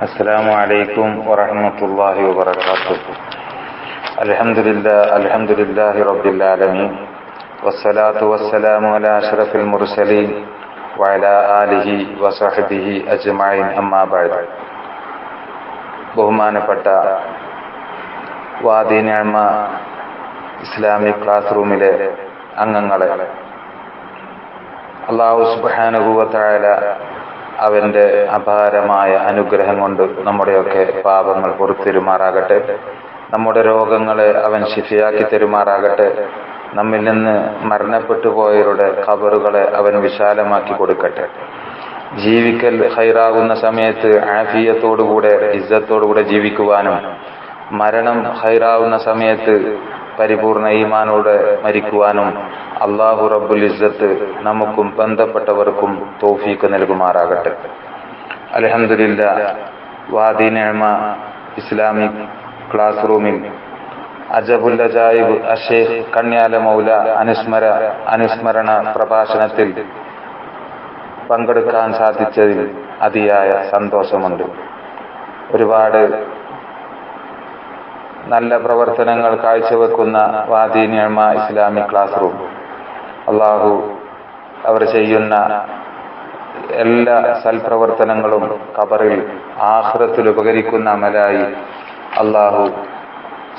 السلام عليكم ورحمة الله وبركاته. الحمد لله رب العالمين والصلاة والسلام على أشرف المرسلين وعلى آله وصحبه أجمعين أما بعد. ബഹുമാനപ്പെട്ട വാദി നിഅമ Islamic class റൂമിലെ അംഗങ്ങളെ, അല്ലാഹു സുബ്ഹാനഹു വ തആല അവന്റെ അപാരമായ അനുഗ്രഹം കൊണ്ട് നമ്മുടെയൊക്കെ പാപങ്ങൾ പൊറുത്തിരുമാറാകട്ടെ. നമ്മുടെ രോഗങ്ങളെ അവൻ ശിഫയാക്കി തരുമാറാകട്ടെ. നമ്മിൽ നിന്ന് മരണപ്പെട്ടു പോയവരുടെ ഖബറുകളെ അവൻ വിശാലമാക്കി കൊടുക്കട്ടെ. ജീവിക്കൽ ഖൈറാകുന്ന സമയത്ത് ആഫിയത്തോടുകൂടെ ഇസ്സത്തോടുകൂടെ ജീവിക്കുവാനും, മരണം ഖൈറാവുന്ന സമയത്ത് പരിപൂർണ ഈമാനോടെ മരിക്കുവാനും അല്ലാഹു റബ്ബുൽ ഇസ്സത്ത് നമുക്കും ബന്ധപ്പെട്ടവർക്കും തൗഫീഖ് നൽകുമാറാകട്ടെ. അൽഹംദുലില്ലാഹ്, വാദി നിഅമ ഇസ്ലാമിക് ക്ലാസ് റൂമിൽ അജബുൽ അജായിബ് അഷേഖ് കണ്യാല മൗല അനുസ്മരണ പ്രഭാഷണത്തിൽ പങ്കെടുക്കാൻ സാധിച്ചതിൽ അതിയായ സന്തോഷമുണ്ട്. ഒരുപാട് നല്ല പ്രവർത്തനങ്ങൾ കാഴ്ചവെക്കുന്ന വാദി നിഅമ ഇസ്ലാമിക് ക്ലാസ് റൂം, അള്ളാഹു അവർ ചെയ്യുന്ന എല്ലാ സൽപ്രവർത്തനങ്ങളും ഖബറിൽ ആഖിറത്തിൽ ഉപകരിക്കുന്ന അമലായി അള്ളാഹു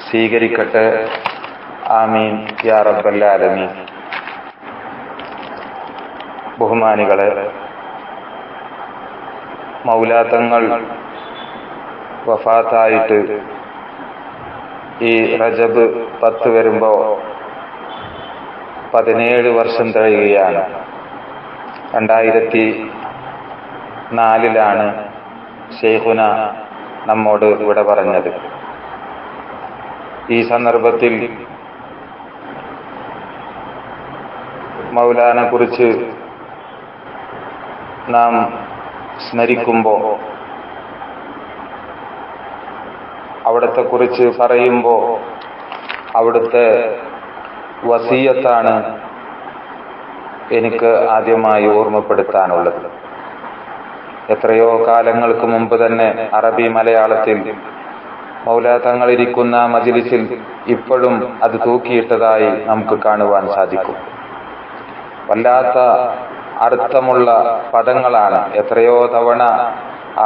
സ്വീകരിക്കട്ടെ. ആമീൻ യാ റബ്ബൽ ആലമീൻ. ബഹുമാനികളെ, മൗലാതങ്ങൾ വഫാത്തായിട്ട് ഈ റജബ് 10 വരുമ്പോ 17 വർഷം തികയുകയാണ്. 2004 ശൈഖുന നമ്മോട് ഇവിടെ പറഞ്ഞത്. ഈ സന്ദർഭത്തിൽ മൗലാനെ കുറിച്ച് നാം സ്മരിക്കുമ്പോൾ, അവിടത്തെ കുറിച്ച് പറയുമ്പോൾ അവിടുത്തെ വസിയത്താണ് എനിക്ക് ആദ്യമായി ഓർമ്മപ്പെടുത്താനുള്ളത്. എത്രയോ കാലങ്ങൾക്ക് മുമ്പ് തന്നെ അറബി മലയാളത്തിൽ മൗലാ തങ്ങളിരിക്കുന്ന മജ്‌ലിസിൽ ഇപ്പോഴും അത് തൂക്കിയിട്ടതായി നമുക്ക് കാണുവാൻ സാധിക്കും. വല്ലാത്ത അർത്ഥമുള്ള പദങ്ങളാണ്. എത്രയോ തവണ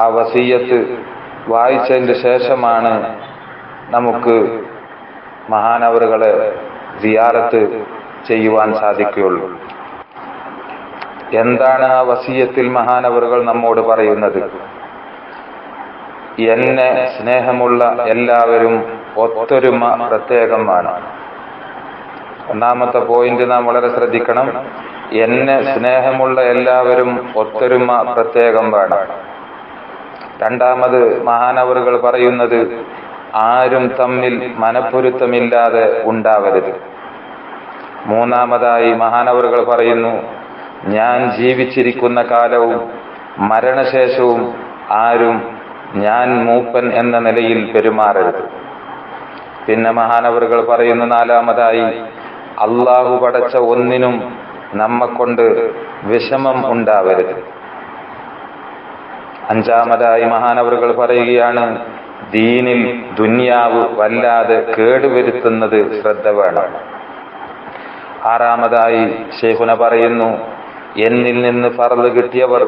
ആ വസിയത്ത് വായിച്ചതിന് ശേഷമാണ് നമുക്ക് മഹാനവറുകളെ സിയാറത്ത് ചെയ്യുവാൻ സാധിക്കുകയുള്ളൂ. എന്താണ് ആ വസിയത്തിൽ മഹാനവറുകൾ നമ്മോട് പറയുന്നത്? എന്നെ സ്നേഹമുള്ള എല്ലാവരും ഒത്തൊരുമ പ്രത്യേകമാണ്. ഒന്നാമത്തെ പോയിന്റ് നാം വളരെ ശ്രദ്ധിക്കണം. എന്നെ സ്നേഹമുള്ള എല്ലാവരും ഒത്തൊരുമ പ്രത്യേകം വേണം. രണ്ടാമത് മഹാനവറുകൾ പറയുന്നത്, ആരും തമ്മിൽ മനപ്പൊരുത്തമില്ലാതെ ഉണ്ടാവരുത്. മൂന്നാമതായി മഹാനവറുകൾ പറയുന്നു, ഞാൻ ജീവിച്ചിരിക്കുന്ന കാലവും മരണശേഷവും ആരും ഞാൻ മൂപ്പൻ എന്ന നിലയിൽ പെരുമാറരുത്. പിന്നെ മഹാനവറുകൾ പറയുന്നു, നാലാമതായി അള്ളാഹു പടച്ച ഒന്നിനും നമ്മെക്കൊണ്ട് വിഷമം ഉണ്ടാവരുത്. അഞ്ചാമതായി മഹാനവറുകൾ പറയുകയാണ്, ദീനിൽ ദുനിയാവ് വല്ലാതെ കേടുവരുത്തുന്നത് ശ്രദ്ധ വേണം. ആറാമതായി ശൈഖുന പറയുന്നു, എന്നിൽ നിന്ന് ഫർള് കിട്ടിയവർ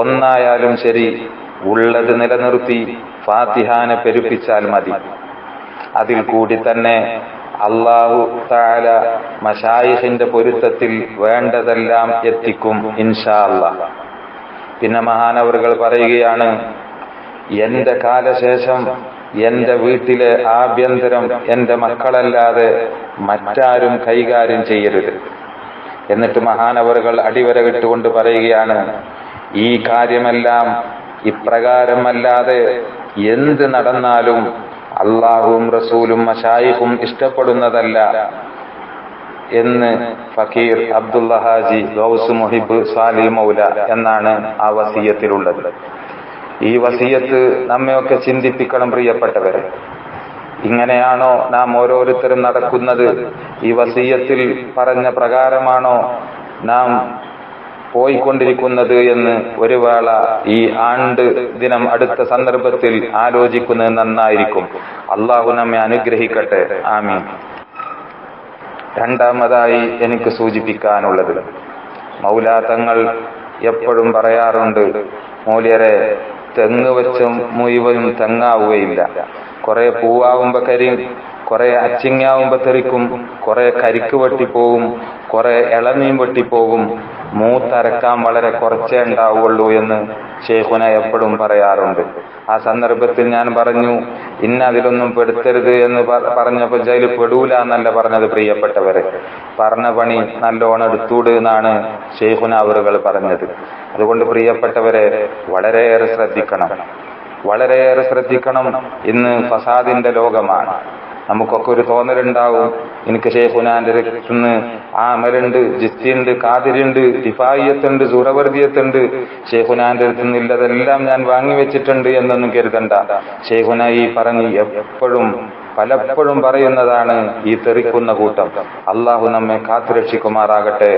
ഒന്നായാലും ശരി, ഉള്ളത് നിലനിർത്തി ഫാത്തിഹാനെ പെരുപ്പിച്ചാൽ മതി. അതിൽ കൂടി തന്നെ അല്ലാഹു തആല മശായിഖിന്റെ പൊരുത്തത്തിൽ വേണ്ടതെല്ലാം എത്തിക്കും ഇൻഷാ അല്ലാഹ്. പിന്നെ മഹാനവറുകൾ പറയുകയാണ്, എന്റെ കാലശേഷം എന്റെ വീട്ടിലെ ആഭ്യന്തരം എന്റെ മക്കളല്ലാതെ മറ്റാരും കൈകാര്യം ചെയ്യരുത്. എന്നിട്ട് മഹാനവറുകൾ അടിവരയിട്ടുകൊണ്ട് പറയുകയാണ്, ഈ കാര്യമെല്ലാം ഇപ്രകാരമല്ലാതെ എന്ത് നടന്നാലും അള്ളാഹുവും റസൂലും മശായിഖും ഇഷ്ടപ്പെടുന്നതല്ല എന്ന് ഫക്കീർ അബ്ദുള്ള ഹാജി ഗൗസ് മുഹിബ് സാലി മൗല എന്നാണ് ആ വസിയത്തിലുള്ളത്. ഈ വസിയത്ത് നമ്മയൊക്കെ ചിന്തിപ്പിക്കണം പ്രിയപ്പെട്ടവരെ. ഇങ്ങനെയാണോ നാം ഓരോരുത്തരും നടക്കുന്നത്? ഈ വസിയത്തിൽ പറഞ്ഞ പ്രകാരമാണോ നാം പോയിക്കൊണ്ടിരിക്കുന്നത് എന്ന് ഒരു വേള ഈ ആണ്ട് ദിനം അടുത്ത സന്ദർഭത്തിൽ ആലോചിക്കുന്നത് നന്നായിരിക്കും. അള്ളാഹു നമ്മെ അനുഗ്രഹിക്കട്ടെ. ആമീൻ. രണ്ടാമതായി എനിക്ക് സൂചിപ്പിക്കാനുള്ളത്, മൗലാ തങ്ങൾ എപ്പോഴും പറയാറുണ്ട്, മൗലിയരെ തെങ്ങ് വെച്ച് മുഴുവനും തെങ്ങാവുകയില്ല. കുറെ പൂവാവുമ്പോ കരിയും, കുറെ അച്ചിങ്ങാവുമ്പോ തെറിക്കും, കുറെ കരിക്ക് വെട്ടിപ്പോകും, കുറെ ഇളനീം വെട്ടിപ്പോകും, മൂത്തരക്കാൻ വളരെ കുറച്ചേ ഉണ്ടാവുള്ളൂ എന്ന് ഷെയ്ഖുന എപ്പോഴും പറയാറുണ്ട്. ആ സന്ദർഭത്തിൽ ഞാൻ പറഞ്ഞു, അതിലൊന്നും പെടുത്തരുത് എന്ന് പറഞ്ഞപ്പോൾ ജയിൽ പെടൂല എന്നല്ല പറഞ്ഞത് പ്രിയപ്പെട്ടവരെ, പറഞ്ഞ പണി നല്ലോണം എടുത്തൂട് എന്നാണ് ഷെയ്ഖുന അവറുകൾ പറഞ്ഞത്. അതുകൊണ്ട് പ്രിയപ്പെട്ടവരെ വളരെയേറെ ശ്രദ്ധിക്കണം. ഇന്ന് ഫസാദിന്റെ ലോകമാണ്. നമുക്കൊക്കെ ഒരു തോന്നലുണ്ടാവും, എനിക്ക് ഷെയ്ഖുനാന്റെ അടുത്തുനിന്ന് ആമലുണ്ട്, ജിസ്തിയുണ്ട്, കാതിരുണ്ട്, ദിഫായിയത്തുണ്ട്, സുറവർദിയത്തുണ്ട്, ഷെയ്ഖുനാന്റെ അടുത്തുനിന്ന് ഇല്ലതെല്ലാം ഞാൻ വാങ്ങിവെച്ചിട്ടുണ്ട് എന്നൊന്നും കരുതണ്ട. ഷെയ്ഖുന ഈ പറഞ്ഞ് പലപ്പോഴും പറയുന്നതാണ് ഈ തെറിക്കുന്ന കൂട്ടം. അള്ളാഹു നമ്മെ കാത്തുരക്ഷിക്കുമാറാകട്ടെ.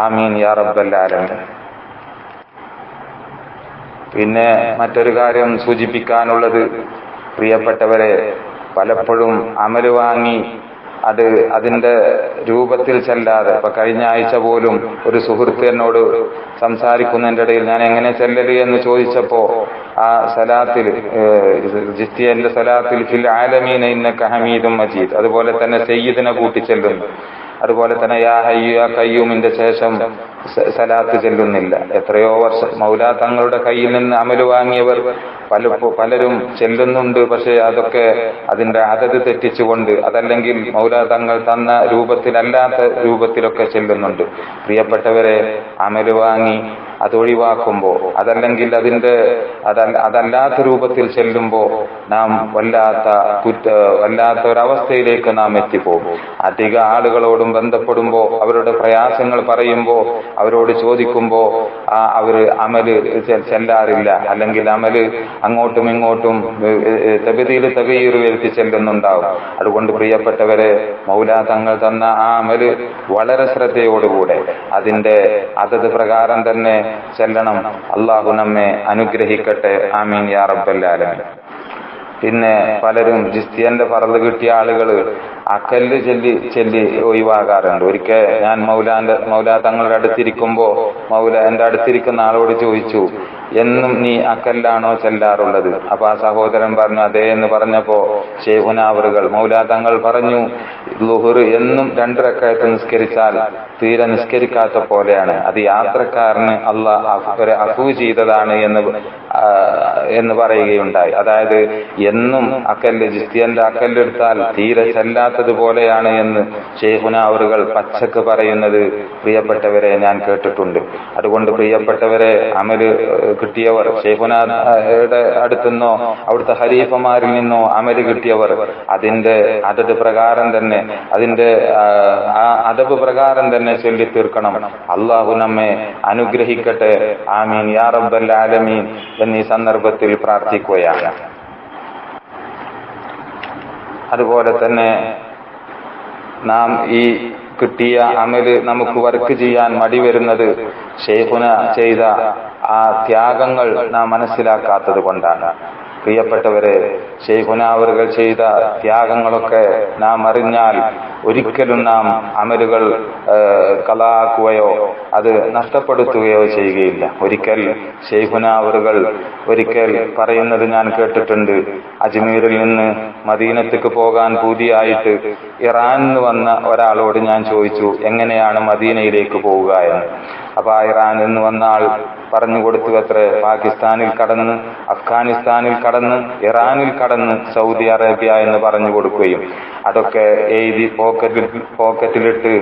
ആമീൻ യാ റബ്ബൽ ആലമീൻ. പിന്നെ മറ്റൊരു കാര്യം സൂചിപ്പിക്കാനുള്ളത്, പ്രിയപ്പെട്ടവരെ, പലപ്പോഴും അമല് വാങ്ങി അതിന്റെ രൂപത്തിൽ ചെല്ലാതെ, ഇപ്പൊ കഴിഞ്ഞ ആഴ്ച പോലും ഒരു സുഹൃത്ത് എന്നോട് സംസാരിക്കുന്നതിന്റെ ഇടയിൽ ഞാൻ എങ്ങനെ ചെല്ലല് എന്ന് ചോദിച്ചപ്പോ ആ സലാത്തിൽ, ജിസ്തിയന്റെ സലാത്തിൽ ഫിൽ ആലമീന ഇന്നക ഹമീദും മജീദ്, അതുപോലെ തന്നെ സയ്യിദിനെ കൂട്ടിച്ചെല്ലുന്നു, അതുപോലെ തന്നെ യാ ഹയ്യു യാ ഖയ്യൂമിന്റെ ശേഷം സലാത്ത് ചെല്ലുന്നില്ല. എത്രയോ വർഷം മൗലാ തങ്ങളുടെ കയ്യിൽ നിന്ന് അമല് വാങ്ങിയവർ പലരും ചെല്ലുന്നുണ്ട്. പക്ഷെ അതൊക്കെ അതിന്റെ അതത് തെറ്റിച്ചുകൊണ്ട്, അതല്ലെങ്കിൽ മൗലാ തങ്ങൾ തന്ന രൂപത്തിലല്ലാത്ത രൂപത്തിലൊക്കെ ചെല്ലുന്നുണ്ട്. പ്രിയപ്പെട്ടവരെ, അമല് വാങ്ങി അതൊഴിവാക്കുമ്പോ, അതല്ലെങ്കിൽ അതല്ലാത്ത രൂപത്തിൽ ചെല്ലുമ്പോ നാം വല്ലാത്ത ഒരവസ്ഥയിലേക്ക് നാം എത്തിപ്പോകും. അധിക ആളുകളോടും ബന്ധപ്പെടുമ്പോ, അവരുടെ പ്രയാസങ്ങൾ പറയുമ്പോ, അവരോട് ചോദിക്കുമ്പോ അവര് അമല് ചെല്ലാറില്ല, അല്ലെങ്കിൽ അമല് അങ്ങോട്ടും ഇങ്ങോട്ടും തബദീൽ വരുത്തി ചെല്ലുന്നുണ്ടാവും. അതുകൊണ്ട് പ്രിയപ്പെട്ടവരെ, മൗലാ തങ്ങൾ തന്ന ആ അമല് വളരെ ശ്രദ്ധയോടുകൂടെ അതിന്റെ അതത് പ്രകാരം തന്നെ ചെല്ലണം. അള്ളാഹു നമ്മെ അനുഗ്രഹിക്കട്ടെ. ആമീൻ യാ റബ്ബൽ ആലമീൻ. പിന്നെ പലരും ജിസ്തിയന്റെ ഫർദ് കിട്ടിയ ആളുകള് അക്കല്ല് ചെല്ലി ഒഴിവാകാറുണ്ട്. ഒരിക്കൽ ഞാൻ മൗലാ തങ്ങളുടെ അടുത്തിരിക്കുമ്പോ എന്റെ അടുത്തിരിക്കുന്ന ആളോട് ചോദിച്ചു, എന്നും നീ അക്കല്ലാണോ ചെല്ലാറുള്ളത്? അപ്പൊ ആ സഹോദരൻ പറഞ്ഞു അതേ എന്ന് പറഞ്ഞപ്പോ ഷെയ്ഖുന അവറുകൾ മൗലാ തങ്ങൾ പറഞ്ഞു, ളുഹർ എന്നും 2 റക്അത്ത് നിസ്കരിച്ചാൽ തീരെ നിസ്കരിക്കാത്ത പോലെയാണ്, അത് യാത്രക്കാരന് അള്ളാഹ് അഫൂ ചെയ്തതാണ് എന്ന് പറയുകയുണ്ടായി. അതായത് എന്നും ജിസ്തിയന്റെ അക്കല്ലെടുത്താൽ തീരെ ചെല്ലാത്തതുപോലെയാണ് എന്ന് ഷെയ്ഖുന അവറുകൾ പച്ചക്ക് പറയുന്നത് പ്രിയപ്പെട്ടവരെ ഞാൻ കേട്ടിട്ടുണ്ട്. അതുകൊണ്ട് പ്രിയപ്പെട്ടവരെ, അമല് കിട്ടിയവർ, ഷെയ്ഖുനയുടെ അടുത്തുനിന്നോ അവിടുത്തെ ഖലീഫമാരിൽ നിന്നോ അമല് കിട്ടിയവർ അതിന്റെ അതത് പ്രകാരം തന്നെ, അതിന്റെ അദബ് പ്രകാരം തന്നെ ചൊല്ലി തീർക്കണം. അള്ളാഹു നമ്മെ അനുഗ്രഹിക്കട്ടെ. ആമീൻ യാ റബ്ബൽ ആലമീൻ എന്നീ സന്ദർഭത്തിൽ പ്രാർത്ഥിക്കുകയാണ്. അതുപോലെ തന്നെ നാം ഈ കിട്ടിയ അമല് നമുക്ക് വർക്ക് ചെയ്യാൻ മടി വരുന്നത് ഷെയ്ഖുന ചെയ്ത ആ ത്യാഗങ്ങൾ നാം മനസ്സിലാക്കാത്തത് കൊണ്ടാണ്. പ്രിയപ്പെട്ടവരെ, ഷെയ്ഖുന അവറുകൾ ചെയ്ത ത്യാഗങ്ങളൊക്കെ നാം അറിഞ്ഞാൽ ഒരിക്കലും നാം അമലുകൾ കളാക്കുകയോ അത് നഷ്ടപ്പെടുത്തുകയോ ചെയ്യുകയില്ല. ഒരിക്കൽ ഷെയ്ഖുന അവറുകൾ പറയുന്നത് ഞാൻ കേട്ടിട്ടുണ്ട്, അജ്മീറിൽ നിന്ന് മദീനത്തേക്ക് പോകാൻ പൂതിയായിട്ട് ഇറാനിൽ വന്ന ഒരാളോട് ഞാൻ ചോദിച്ചു, എങ്ങനെയാണ് മദീനയിലേക്ക് പോവുക എന്ന്. അപ്പൊ ആ ഇറാനിൽ നിന്ന് വന്ന ആൾ പറഞ്ഞു കൊടുത്തു അത്രേ, പാകിസ്ഥാനിൽ കടന്ന്, അഫ്ഗാനിസ്ഥാനിൽ കടന്ന്, ഇറാനിൽ കടന്ന് സൗദി അറേബ്യ എന്ന് പറഞ്ഞു കൊടുക്കുകയും അതൊക്കെ എഴുതി പോക്കറ്റിലിട്ട്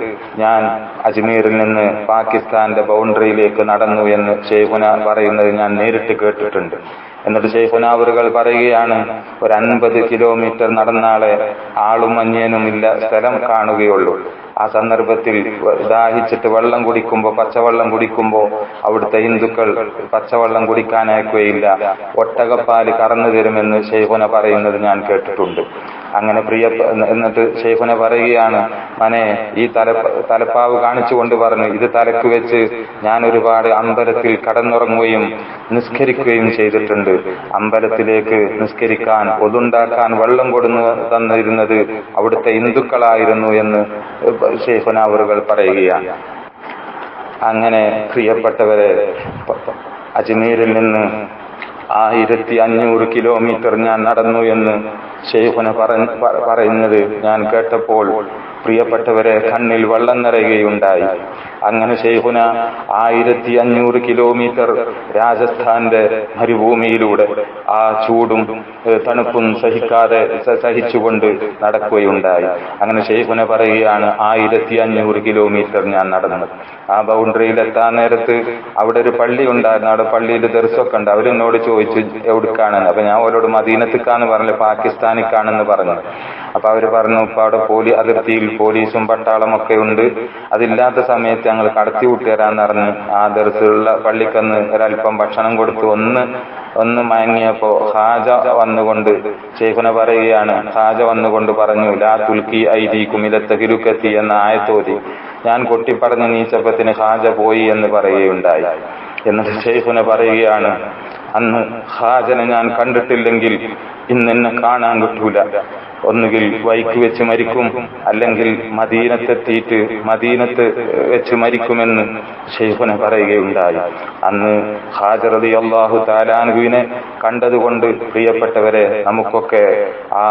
ഞാൻ അജ്മീറിൽ നിന്ന് പാകിസ്ഥാന്റെ ബൗണ്ടറിയിലേക്ക് നടന്നു എന്ന് ഷെയ്ഖുന പറയുന്നത് ഞാൻ നേരിട്ട് കേട്ടിട്ടുണ്ട്. എന്നിട്ട് ഷെയ്ഖുന അവറുകൾ പറയുകയാണ്, ഒരു 50 കിലോമീറ്റർ നടന്നാളെ ആളും അന്യനുമില്ല സ്ഥലം കാണുകയുള്ളൂ. ആ സന്ദർഭത്തിൽ ദാഹിച്ചിട്ട് പച്ചവെള്ളം കുടിക്കുമ്പോ അവിടുത്തെ ഹിന്ദുക്കൾ പച്ചവെള്ളം കുടിക്കാൻ അയക്കുകയില്ല, ഒട്ടകപ്പാല് കറന്നു തരുമെന്ന് ഷെയ്ഖുന പറയുന്നത് ഞാൻ കേട്ടിട്ടുണ്ട്. അങ്ങനെ എന്നിട്ട് ഷെയ്ഖുന പറയുകയാണ്, മനെ ഈ തലപ്പാവ് കാണിച്ചുകൊണ്ട് പറഞ്ഞു, ഇത് തലക്ക് വെച്ച് ഞാൻ ഒരുപാട് അമ്പലത്തിൽ കടന്നുറങ്ങുകയും നിസ്കരിക്കുകയും ചെയ്തിട്ടുണ്ട്. അമ്പലത്തിലേക്ക് നിസ്കരിക്കാൻ ഒതുണ്ടാക്കാൻ വെള്ളം കൊടുന്നു തന്നിരുന്നത് അവിടുത്തെ ഹിന്ദുക്കളായിരുന്നു എന്ന് ഷെയ്ഖുന അവറുകൾ പറയുകയാണ്. അങ്ങനെ പ്രിയപ്പെട്ടവരെ, അജ്മീരിൽ നിന്ന് 1500 കിലോമീറ്റർ ഞാൻ നടന്നു എന്ന് ഷെയ്ഖുന പറയുന്നത് ഞാൻ കേട്ടപ്പോൾ പ്രിയപ്പെട്ടവരെ കണ്ണിൽ വെള്ളം നിറയുകയുണ്ടായി. അങ്ങനെ ഷെയ്ഖുന 1500 കിലോമീറ്റർ രാജസ്ഥാന്റെ മരുഭൂമിയിലൂടെ ആ ചൂടും തണുപ്പും സഹിച്ചുകൊണ്ട് നടക്കുകയുണ്ടായി. അങ്ങനെ ഷെയ്ഖുന പറയുകയാണ്, 1500 കിലോമീറ്റർ ഞാൻ നടന്നു. ആ ബൗണ്ടറിയിൽ എത്താൻ നേരത്ത് അവിടെ ഒരു പള്ളി ഉണ്ടായിരുന്നു. അവിടെ പള്ളിയിൽ ദർസൊക്കെ ഉണ്ട്. അവരെന്നോട് ചോദിച്ചു എവിടേക്കാണെന്ന്. അപ്പൊ ഞാൻ അവരോട് മദീനത്തേക്കാന്ന് പറഞ്ഞില്ല, പാകിസ്ഥാനിക്കാണെന്ന് പറഞ്ഞു. അപ്പൊ അവര് പറഞ്ഞു, ഇപ്പൊ അവിടെ അതിർത്തിയിൽ പോലീസും പട്ടാളമൊക്കെ ഉണ്ട്, അതില്ലാത്ത സമയത്ത് ഞങ്ങൾ കടത്തി വിട്ടുതരാന്ന് പറഞ്ഞ് ആ ദർസിലുള്ള പള്ളിക്കന്ന് ഒരല്പം ഭക്ഷണം കൊടുത്തു. ഒന്ന് മയങ്ങിയപ്പോ ഹാജ വന്നുകൊണ്ട് ഷെയ്ഖുന പറയുകയാണ്, ഹാജ വന്നുകൊണ്ട് പറഞ്ഞു, ലാ തുൽക്കി ഐദീകും ഇല തഹ്ലുകത്തി എന്ന ആയത്തോതി ഞാൻ കൊട്ടിപ്പറഞ്ഞ് നീച്ചപ്പത്തിന് ഹാജ പോയി എന്ന് പറയുകയുണ്ടായി. എന്നിട്ട് ഷെയ്ഖുന പറയുകയാണ്, അന്ന് ഹാജനെ ഞാൻ കണ്ടിട്ടില്ലെങ്കിൽ ഇന്ന് എന്നെ കാണാൻ കിട്ടൂല. ഒന്നുകിൽ വൈക്ക് വെച്ച് മരിക്കും, അല്ലെങ്കിൽ മദീനത്തെത്തിയിട്ട് മദീനത്ത് വെച്ച് മരിക്കുമെന്ന് ഷെയ്ഖുന പറയുകയുണ്ടായി. അന്ന് ഹാജ റളിയല്ലാഹു തആല അൻഹുവിനെ കണ്ടതുകൊണ്ട് പ്രിയപ്പെട്ടവരെ നമുക്കൊക്കെ ആ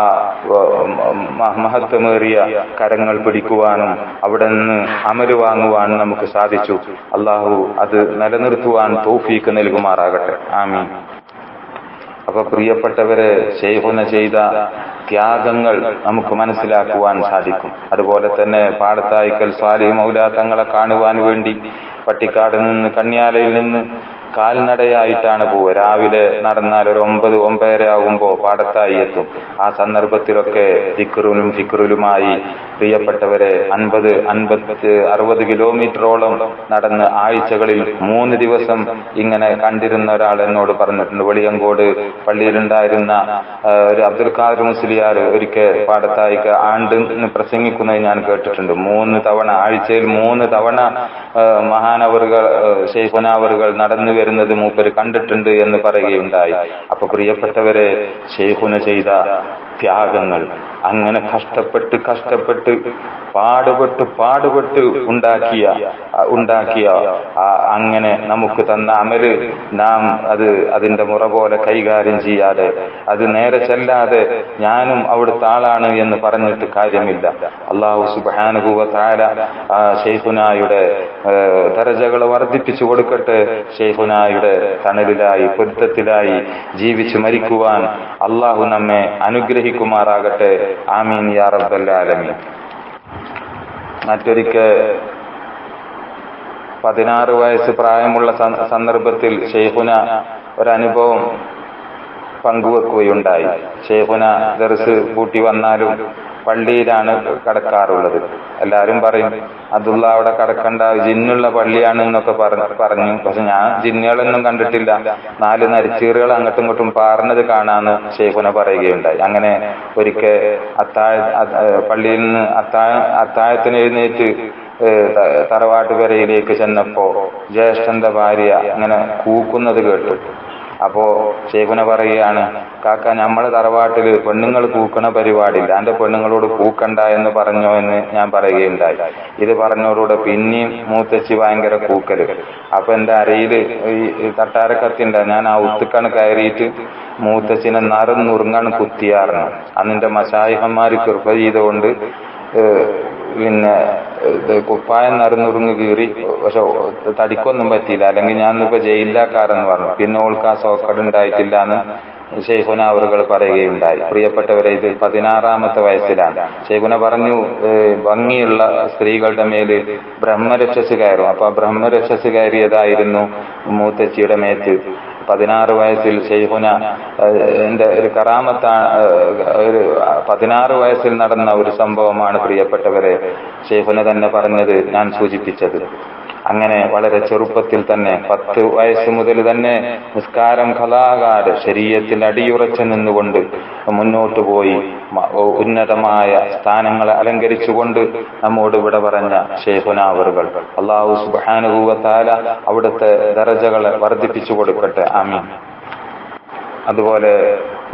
മഹത്വമേറിയ കരങ്ങൾ പിടിക്കുവാനും അവിടെ നിന്ന് അമല് വാങ്ങുവാനും നമുക്ക് സാധിച്ചു. അള്ളാഹു അത് നിലനിർത്തുവാൻ തൗഫീക്ക് നൽകുമാറാകട്ടെ. ആമീൻ. അപ്പൊ പ്രിയപ്പെട്ടവരെ, ഷെയ്ഖുന ചെയ്ത ത്യാഗങ്ങൾ നമുക്ക് മനസ്സിലാക്കുവാൻ സാധിക്കും. അതുപോലെ തന്നെ പാടത്തായിക്കൽ സ്വാലിഹ് മൗല തങ്ങളെ കാണുവാൻ വേണ്ടി പട്ടിക്കാട് നിന്ന് കന്യാലയിൽ നിന്ന് കാൽനടയായിട്ടാണ് പോവുക. രാവിലെ നടന്നാൽ ഒരു 9-9:30 ആകുമ്പോൾ പാടത്തായി എത്തും. ആ സന്ദർഭത്തിലൊക്കെ ദിക്റുലും ഫിക്റുലുമായി പ്രിയപ്പെട്ടവരെ 50-60 കിലോമീറ്ററോളം നടന്ന് ആഴ്ചകളിൽ 3 ദിവസം ഇങ്ങനെ കണ്ടിരുന്ന ഒരാൾ എന്നോട് പറഞ്ഞിട്ടുണ്ട്. വെളിയങ്കോട് പള്ളിയിലുണ്ടായിരുന്ന ഒരു അബ്ദുൽ ഖാദർ മുസ്ലിയാർ ഒരിക്കൽ പാടത്തായിക്ക് ആണ്ടിന് പ്രസംഗിക്കുന്നത് ഞാൻ കേട്ടിട്ടുണ്ട്. 3 തവണ, ആഴ്ചയിൽ 3 തവണ മഹാനവറുകൾ ഷെയ്ഖുനാവറുകൾ നടന്നു വരുന്നത് മൂപ്പര് കണ്ടിട്ടുണ്ട് എന്ന് പറയുകയുണ്ടായി. അപ്പൊ പ്രിയപ്പെട്ടവരെ, ഷെയ്ഖുന ചെയ്ത ത്യാഗങ്ങൾ, അങ്ങനെ കഷ്ടപ്പെട്ട് പാടുപെട്ട് ഉണ്ടാക്കിയ അങ്ങനെ നമുക്ക് തന്ന അമല് നാം അതിന്റെ മുറ പോലെ കൈകാര്യം ചെയ്യാതെ, അത് നേരെ ചെല്ലാതെ ഞാനും അവിടുത്തെ ആളാണ് എന്ന് പറഞ്ഞിട്ട് കാര്യമില്ല. അല്ലാഹു സുബ്ഹാനഹു വ തആല ഷെയ്ഖുനായുടെ ദറജകൾ വർദ്ധിപ്പിച്ചു കൊടുക്കട്ടെ. ഷെയ്ഖുനായുടെ തണലിലായി പൊരുത്തത്തിലായി ജീവിച്ചു മരിക്കുവാൻ അല്ലാഹു നമ്മെ അനുഗ്രഹിക്കുമാറാകട്ടെ. ആമീൻ യാ റബ്ബൽ ആലമീൻ. മറ്റൊരിക്കൽ 16 വയസ്സ് പ്രായമുള്ള സന്ദർഭത്തിൽ ഷെയ്ഖുന ഒരനുഭവം പങ്കുവെക്കുകയുണ്ടായി. ഷെയ്ഖുന ദർസ് പൂട്ടി വന്നാലും പള്ളിയിലാണ് കടക്കാറുള്ളത്. എല്ലാവരും പറയും, അബ്ദുള്ള അവിടെ കടക്കണ്ട, ജിന്നുള്ള പള്ളിയാണ് എന്നൊക്കെ പറഞ്ഞു. പക്ഷെ ഞാൻ ജിന്നുകളൊന്നും കണ്ടിട്ടില്ല, 4 നരിച്ചീറുകൾ അങ്ങോട്ടും ഇങ്ങോട്ടും പാർന്നത് കാണാന്ന് ഷെയ്ഖുന പറയുകയുണ്ടായി. അങ്ങനെ ഒരിക്കൽ പള്ളിയിൽ നിന്ന് അത്താഴത്തിന് എഴുന്നേറ്റ് തറവാട്ടുപുരയിലേക്ക് ചെന്നപ്പോ ജ്യേഷ്ഠന്റെ ഭാര്യ അങ്ങനെ കൂക്കുന്നത് കേട്ടു. അപ്പോ ഷെയ്ഖുന പറയുകയാണ്, കാക്ക, നമ്മളെ തറവാട്ടില് പെണ്ണുങ്ങൾ കൂക്കണ പരിപാടിയില്ല, എന്റെ പെണ്ണുങ്ങളോട് കൂക്കണ്ട എന്ന് പറഞ്ഞോ എന്ന് ഞാൻ പറയുകയുണ്ടായി. ഇത് പറഞ്ഞോടുകൂടെ പിന്നെയും മൂത്തച്ചി ഭയങ്കര കൂക്കല്. അപ്പൊ എന്റെ അരയില് ഈ തട്ടാരക്കത്തിണ്ട, ഞാൻ ആ ഉത്തുക്കാണ് കയറിയിട്ട് മൂത്തച്ചിനെ നറുന്നുറുങ്ങാണ് കുത്തിയാറുന്നു. അന്നിന്റെ മശായിഹന്മാര് കൃപ ചെയ്തുകൊണ്ട് പിന്നെ കുപ്പായം നറുന്നുറുങ്ങ് കീറി, പക്ഷെ തടിക്കൊന്നും പറ്റിയില്ല, അല്ലെങ്കിൽ ഞാനിപ്പോ ജയിലിലാക്കാരെന്ന് പറഞ്ഞു. പിന്നെ ഓൾക്ക് ആ സോക്കട് ഉണ്ടായിട്ടില്ല എന്ന് ഷെയ്ഖുന അവറുകൾ പറയുകയുണ്ടായി. പ്രിയപ്പെട്ടവരെ, ഇത് 16-ാമത്തെ വയസ്സിലാണ്. ഷെയ്ഖുന പറഞ്ഞു, ഭംഗിയുള്ള സ്ത്രീകളുടെ മേല് ബ്രഹ്മരക്ഷസ് കയറും. അപ്പൊ ആ ബ്രഹ്മരക്ഷസ് കയറിയതായിരുന്നു മൂത്തച്ചിയുടെ മേത്ത്. 16 വയസ്സിൽ ഷെയ്ഖുന എന്റെ ഒരു കറാമത്താണ്, ഒരു 16 വയസ്സിൽ നടന്ന ഒരു സംഭവമാണ് പ്രിയപ്പെട്ടവരെ ഷെയ്ഖുന തന്നെ പറഞ്ഞത് ഞാൻ സൂചിപ്പിച്ചത്. അങ്ങനെ വളരെ ചെറുപ്പത്തിൽ തന്നെ 10 വയസ്സ് മുതൽ തന്നെ നിസ്കാരം ഖളാകാതെ ശരീഅത്തിൽ അടിയുറച്ചു നിന്നുകൊണ്ട് മുന്നോട്ടു പോയി ഉന്നതമായ സ്ഥാനങ്ങളെ അലങ്കരിച്ചുകൊണ്ട് നമ്മോട് ഇവിടെ പറഞ്ഞ ശൈഖുനാ അവറുകൾ അല്ലാഹു സുബ്ഹാനഹു വ തആല അവിടുത്തെ ദറജകളെ വർദ്ധിപ്പിച്ചു കൊടുക്കട്ടെ. ആമീൻ. അതുപോലെ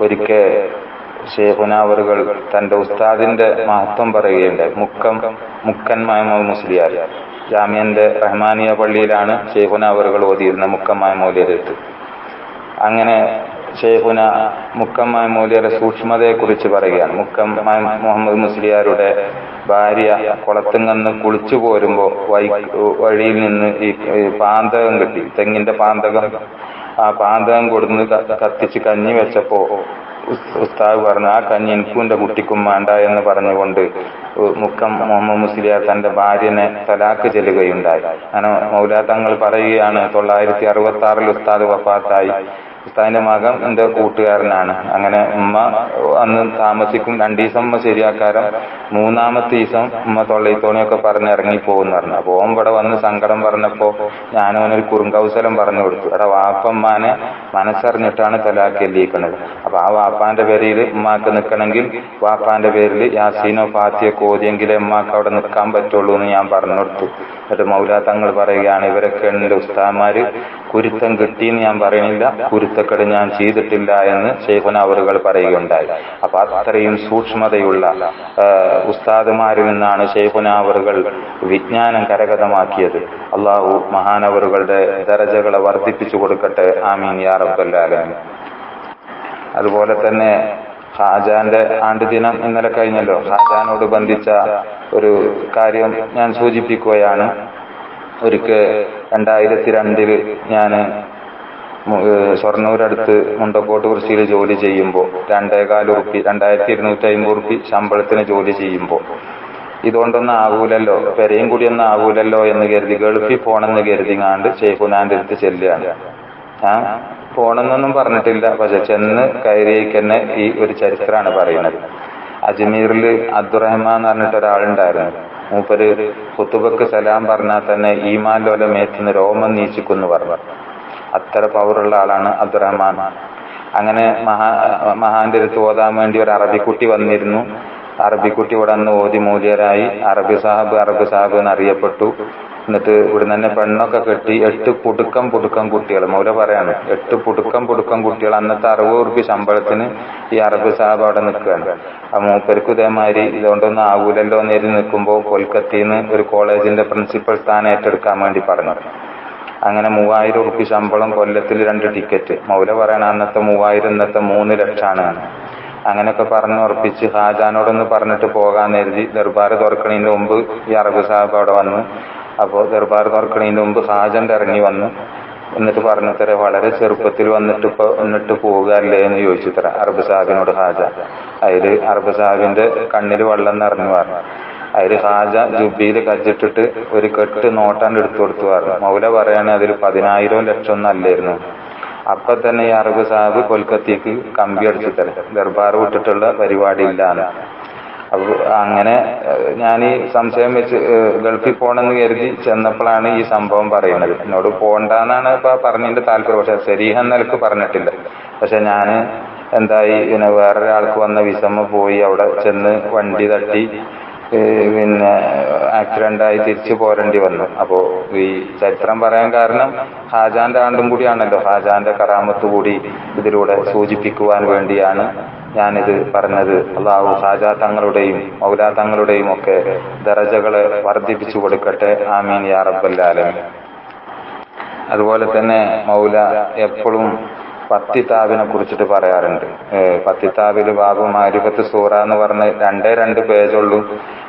ഒരിക്കൽ ശൈഖുനാ അവറുകൾ തന്റെ ഉസ്താദിന്റെ മഹത്വം പറയുകയുണ്ടായി. മുക്കൻ മഹ്മൂദ് മുസ്ലിയാർ ജാമിയന്റെ റഹ്മാനിയ പള്ളിയിലാണ് ശൈഖുനാ അവറുകൾ ഓതിയിരുന്ന മുക്കം മൗലവിയത്ത്. അങ്ങനെ ശൈഖുന മുക്കം മൗലവിയുടെ സൂക്ഷ്മതയെ കുറിച്ച് പറയുകയാണ്. മുക്കം മുഹമ്മദ് മുസ്ലിയാരുടെ ഭാര്യ കുളത്തിങ്ങന്ന് കുളിച്ചു പോരുമ്പോ വഴിയിൽ നിന്ന് ഈ പാന്തകം കിട്ടി, തെങ്ങിന്റെ പാന്തകം. ആ പാന്തകം കൊടുന്ന് കത്തിച്ച് കഞ്ഞി വെച്ചപ്പോ ഉസ്താദ് പറഞ്ഞു, ആ കഞ്ഞി എനിക്കും എന്റെ കുട്ടിക്കും വേണ്ട എന്ന് പറഞ്ഞുകൊണ്ട് മുക്കം മുഹമ്മദ് മുസ്ലിയാർ തന്റെ ഭാര്യനെ തലാക്ക് ചെല്ലുകയുണ്ടായി. അങ്ങനെ മൗലാ തങ്ങൾ പറയുകയാണ്, 966 ഉസ്താദ് വഫാത്തായി. ഉസ്താദിന്റെ മകൻ എന്റെ കൂട്ടുകാരനാണ്. അങ്ങനെ ഉമ്മ അന്ന് താമസിക്കും, 2 ദിവസം ഉമ്മ ശരിയാക്കാരം, 3-ാമത്തെ ദിവസം ഉമ്മ തൊള്ളയിത്തോണിയൊക്കെ പറഞ്ഞ് ഇറങ്ങിപ്പോകുന്നു പറഞ്ഞു. അപ്പൊ ഓൻ ഇവിടെ വന്ന് സങ്കടം പറഞ്ഞപ്പോ ഞാനവനൊരു കുറുങ്കൗശലം പറഞ്ഞു കൊടുത്തു. എടാ, വാപ്പമ്മാനെ മനസ്സറിഞ്ഞിട്ടാണ് തലാക്ക് എല്ലിയിക്കണത്. അപ്പൊ ആ വാപ്പാന്റെ പേരിൽ ഉമ്മാക്ക് നിൽക്കണമെങ്കിൽ വാപ്പാന്റെ പേരിൽ യാസീനോ ഫാത്തിയോ ഓതിയെങ്കിലേ ഉമ്മാക്ക് അവിടെ നിൽക്കാൻ പറ്റുള്ളൂ എന്ന് ഞാൻ പറഞ്ഞു കൊടുത്തു. എന്നിട്ട് മൗലാ തങ്ങൾ പറയുകയാണ്, ഇവരൊക്കെ ഉണ്ട് ഉസ്താദ്മാര്, കുരുത്തം കിട്ടിയെന്ന് ഞാൻ പറയണില്ല, കുരുത്തക്കേട് ഞാൻ ചെയ്തിട്ടില്ല എന്ന് ശൈഖുനാ അവറുകൾ പറയുകയുണ്ടായി. അപ്പൊ അത്രയും സൂക്ഷ്മതയുള്ള ഉസ്താദുമാരിൽ നിന്നാണ് ശൈഖുനാ അവറുകൾ വിജ്ഞാനം കരഗതമാക്കിയത്. അള്ളാഹു മഹാനവറുകളുടെ ദറജകളെ വർദ്ധിപ്പിച്ചു കൊടുക്കട്ടെ. ആമീൻ യാ റബ്ബൽ ആലമീൻ. അതുപോലെ തന്നെ ഖാജാന്റെ ആണ്ടുദിനം ഇന്നലെ കഴിഞ്ഞല്ലോ. ഖാജാനോട് ബന്ധിച്ച ഒരു കാര്യം ഞാൻ സൂചിപ്പിക്കുകയാണ്. ഒരിക്കൽ 2002 ഞാൻ ഷൊർണൂരടുത്ത് മുണ്ടക്കോട്ട് കൃഷിയിൽ ജോലി ചെയ്യുമ്പോൾ 2250 ഉറുപ്പിക ശമ്പളത്തിന് ജോലി ചെയ്യുമ്പോൾ ഇതുകൊണ്ടൊന്നും ആകൂലല്ലോ, പെരയും കൂടിയൊന്നും ആകൂലല്ലോ എന്ന് കരുതി ഗൾഫിൽ പോണെന്ന് കരുതിങ്ങാണ്ട് ശൈഖുനാന്റെ അടുത്ത് ചെല്ലുകയാണ്. ഞാൻ പോണെന്നൊന്നും പറഞ്ഞിട്ടില്ല, പക്ഷെ ചെന്ന് കയറിയേക്കന്നെ ഈ ഒരു ചരിത്രമാണ് പറയുന്നത്. അജ്മീറിൽ അബ്ദുറഹ്മാൻ എന്ന് പറഞ്ഞിട്ട് ഒരാളുണ്ടായിരുന്നു. മൂപ്പര് ഖുതുബക്ക് സലാം പറഞ്ഞാൽ തന്നെ ഈമാൻ മേത്തുനിന്ന് രോമം നീച്ചിക്കുന്നു പറഞ്ഞു. അത്ര പവറുള്ള ആളാണ് അബ്ദുറഹ്മാൻ. അങ്ങനെ മഹാന്റെ അടുത്ത് ഓതാൻ വേണ്ടി ഒരു അറബിക്കുട്ടി വന്നിരുന്നു. അറബിക്കുട്ടി ഇവിടെ നിന്ന് ഓതി മൂല്യരായി. അറബി സാഹിബ് എന്നറിയപ്പെട്ടു. എന്നിട്ട് ഇവിടെ തന്നെ പെണ്ണൊക്കെ കെട്ടി 8 പുടുക്കം കുട്ടികൾ, മൗല പറയാണ്, 8 പുടുക്കം കുട്ടികൾ. അന്നത്തെ 60 ഉറുപ്പിക ശമ്പളത്തിന് ഈ അറബി സാഹിബ് അവിടെ നിൽക്കുകയാണ്. ആ മൂപ്പർക്ക് ഇതേമാതിരി ഇതുകൊണ്ടൊന്നും ആകൂലല്ലോ എന്ന് എഴുതി നിൽക്കുമ്പോൾ കൊൽക്കത്തയിൽ ഒരു കോളേജിന്റെ പ്രിൻസിപ്പൽ സ്ഥാനം ഏറ്റെടുക്കാൻ വേണ്ടി പറഞ്ഞു. അങ്ങനെ 3000 ഉറുപ്പിക ശമ്പളം, കൊല്ലത്തിൽ 2 ടിക്കറ്റ്. മൗല പറയണ അന്നത്തെ 3000 ഇന്നത്തെ 3 ലക്ഷമാണ്. അങ്ങനെയൊക്കെ പറഞ്ഞു ഉറപ്പിച്ച് ഖാജാനോടൊന്ന് പറഞ്ഞിട്ട് പോകാൻ കരുതി ദർബാർ തുറക്കണതിന്റെ മുമ്പ് ഈ അറബി സാഹിബ് അവിടെ വന്നു. അപ്പോൾ ദർബാർ തുറക്കണതിന്റെ മുമ്പ് ഖാജന്റെ ഇറങ്ങി വന്നു. എന്നിട്ട് പറഞ്ഞത്ര വളരെ ചെറുപ്പത്തിൽ എന്നിട്ട് പോകുകയല്ലേ എന്ന് ചോദിച്ചു തരാം അറബി സാഹിബിനോട് ഖാജ. അതില് അറബി സാഹിബിന്റെ കണ്ണിൽ വെള്ളം നിറഞ്ഞു പറഞ്ഞു. അതില് ഖാജ ജുബിയിൽ കജ്ജിട്ടിട്ട് ഒരു കെട്ട് നോട്ടാണ്ട് എടുത്തു കൊടുത്തു പറഞ്ഞു. മൗല പറയാണ് അതിൽ 10,000 ലക്ഷം ഒന്നും അല്ലായിരുന്നു. അപ്പൊ തന്നെ ഈ അറബി സാഹിബ് കൊൽക്കത്തയ്ക്ക് കമ്പി അടിച്ചു തരാം, ദർബാർ വിട്ടിട്ടുള്ള പരിപാടി ഇല്ലാന്ന്. അപ്പൊ അങ്ങനെ ഞാൻ ഈ സംശയം വെച്ച് ഗൾഫിൽ പോകണമെന്ന് കരുതി ചെന്നപ്പോഴാണ് ഈ സംഭവം പറയുന്നത്. എന്നോട് പോകണ്ടെന്നാണ് ഇപ്പൊ പറഞ്ഞതിന്റെ താല്പര്യം, പക്ഷെ ശരീഹ നിലക്ക് പറഞ്ഞിട്ടില്ല. പക്ഷെ ഞാൻ എന്തായി, പിന്നെ വേറൊരാൾക്ക് വന്ന വിസമ്മ പോയി അവിടെ ചെന്ന് വണ്ടി തട്ടി പിന്നെ ആക്സിഡന്റായി തിരിച്ചു പോരേണ്ടി വന്നു. അപ്പോ ഈ ചരിത്രം പറയാൻ കാരണം ഹാജാന്റെ ആണ്ടും കൂടിയാണല്ലോ. ഹാജാന്റെ കറാമത്ത് കൂടി ഇതിലൂടെ സൂചിപ്പിക്കുവാൻ വേണ്ടിയാണ് ഞാനിത് പറഞ്ഞത്. അള്ളാഹു ഹാജാ തങ്ങളുടെയും മൗലാ തങ്ങളുടെയും ഒക്കെ ദറജകളെ വർദ്ധിപ്പിച്ചു കൊടുക്കട്ടെ. ആമീൻ യാ റബ്ബൽ ആലമീൻ. അതുപോലെ തന്നെ മൗല എപ്പോഴും പത്തിത്താബിനെ കുറിച്ചിട്ട് പറയാറുണ്ട്. പത്തിത്താബില് ബാബു മാരിഫത്ത് സൂറ എന്ന് പറഞ്ഞ് 2 പേജുള്ളൂ.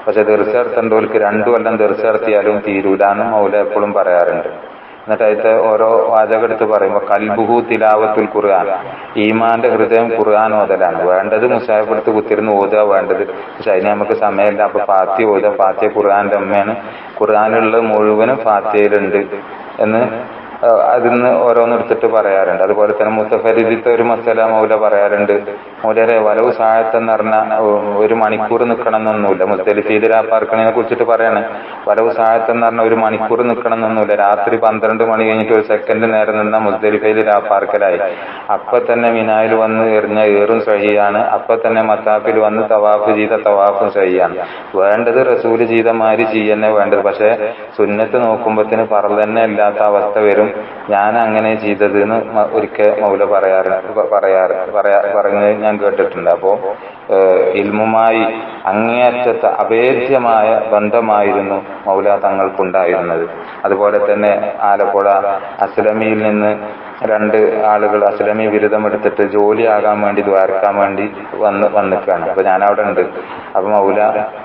പക്ഷെ തീർച്ചയായിട്ടുള്ളവർക്ക് 2 കൊല്ലം തീർച്ചയാർത്തിയാലും തീരൂലാന്ന് മൗല എപ്പോഴും പറയാറുണ്ട്. എന്നിട്ട് അതിന്റെ ഓരോ വാചകം എടുത്ത് പറയുമ്പോൾ കൽബുഹു തിലാവത്തുൽ ഖുർആൻ, ഈമാന്റെ ഹൃദയം ഖുർആൻ ഓതലാണ് വേണ്ടത്. മുസാഹിബെടുത്ത് കുത്തിരുന്ന് ഓതുക വേണ്ടത്. പക്ഷെ അതിന് നമുക്ക് സമയമില്ല. അപ്പൊ ഫാത്തിഹ ഓതുക. ഫാത്തിഹ ഖുർആന്റെ അമ്മയാണ്. ഖുർആനുള്ള മുഴുവനും ഫാത്തിഹയിലുണ്ട് എന്ന് അതിന്ന് ഓരോന്നെടുത്തിട്ട് പറയാറുണ്ട്. അതുപോലെ തന്നെ മുത്തഫരിദിത്തെ ഒരു മസല മൗല പറയാറുണ്ട്. മൗലരെ വലവ് സായത്തെന്ന് പറഞ്ഞാൽ 1 മണിക്കൂർ നിൽക്കണം എന്നൊന്നുമില്ല. മുസ്തലിഫയിൽ രാപ്പാർക്കണതിനെ കുറിച്ചിട്ട് പറയാണ്. വലവ് സായത്തെന്ന് പറഞ്ഞാൽ 1 മണിക്കൂർ നിൽക്കണം എന്നൊന്നുമില്ല. രാത്രി 12 മണി കഴിഞ്ഞിട്ട് 1 സെക്കൻഡ് നേരം നിന്ന മുസ്തലിഫയിൽ രാപ്പാർക്കലായി. അപ്പൊ തന്നെ മിനായിൽ വന്ന് എറിഞ്ഞ ഏറും സഹിയാണ്. അപ്പൊ തന്നെ മത്താഫിൽ വന്ന് തവാഫ് ചെയ്ത തവാഫും സഹിയാണ്. വേണ്ടത് റസൂല് ചെയ്ത മാതിരി ചെയ്യന്നെ വേണ്ടത്. പക്ഷെ സുന്നത്ത് നോക്കുമ്പത്തിന് ഫർള് തന്നെ ഇല്ലാത്ത അവസ്ഥ വരും. ഞാൻ അങ്ങനെ ചെയ്തത് എന്ന് ഒരിക്കൽ മൗല പറയുന്നത് ഞാൻ കേട്ടിട്ടുണ്ട്. അപ്പോ ഇൽമുമായി അങ്ങേയറ്റത്തെ അഭേദ്യമായ ബന്ധമായിരുന്നു മൗല തങ്ങൾക്കുണ്ടായിരുന്നത്. അതുപോലെ തന്നെ ആലപ്പുഴ അസ്ലമിയിൽ നിന്ന് 2 ആളുകൾ അസ്ലമി ബിരുദം എടുത്തിട്ട് ജോലിയാകാൻ വേണ്ടി ദ്വാരക്കാൻ വേണ്ടി വന്നിക്കാണ്. അപ്പൊ ഞാൻ അവിടെ ഉണ്ട്. അപ്പൊ മൗല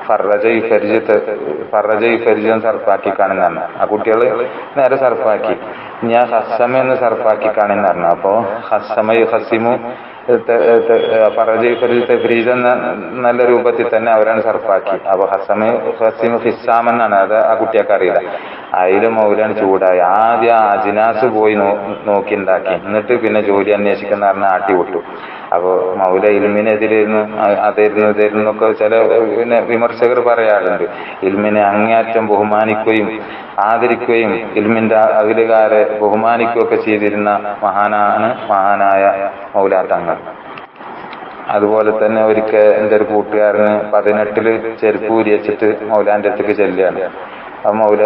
ഫർറജ ഫരിജം സർഫാക്കി കാണുന്നതാണ്. ആ കുട്ടികള് നേരെ സർഫാക്കി. ഞാൻ ഹസ്സമ എന്ന് സർഫാക്കി കാണുന്ന പറഞ്ഞു. അപ്പോ ഹസിമു ഫരീദ എന്ന നല്ല രൂപത്തിൽ തന്നെ അവരാണ് സർഫാക്കി. അപ്പൊ ഹസിമു ഫിസാം എന്നാണ്. അത് ആ കുട്ടിയൊക്കെ അറിയില്ല. അതില് മൗലാണ് ചൂടായി. ആദ്യം അജിനാസ് പോയി നോക്കിണ്ടാക്കി. എന്നിട്ട് പിന്നെ ജോലി അന്വേഷിക്കുന്ന പറഞ്ഞ ആട്ടി വിട്ടു. അപ്പൊ മൗല ഇൽമിനെതിരായിരുന്നു, ഇതായിരുന്നൊക്കെ ചില പിന്നെ വിമർശകർ പറയാറുണ്ട്. ഇൽമിനെ അങ്ങേയറ്റം ബഹുമാനിക്കുകയും ആദരിക്കുകയും ഇൽമിന്റെ അഖിലുകാരെ ബഹുമാനിക്കുകയൊക്കെ ചെയ്തിരുന്ന മഹാനായ മൗല തങ്ങൾ. അതുപോലെ തന്നെ ഒരിക്കൽ എൻ്റെ ഒരു കൂട്ടുകാരന് 18 ചെരുപ്പ് ഊരിവെച്ചിട്ട് മൗലാന്റെ അടുത്തേക്ക് ചെല്ലുകയാണ്. അപ്പൊ മൗല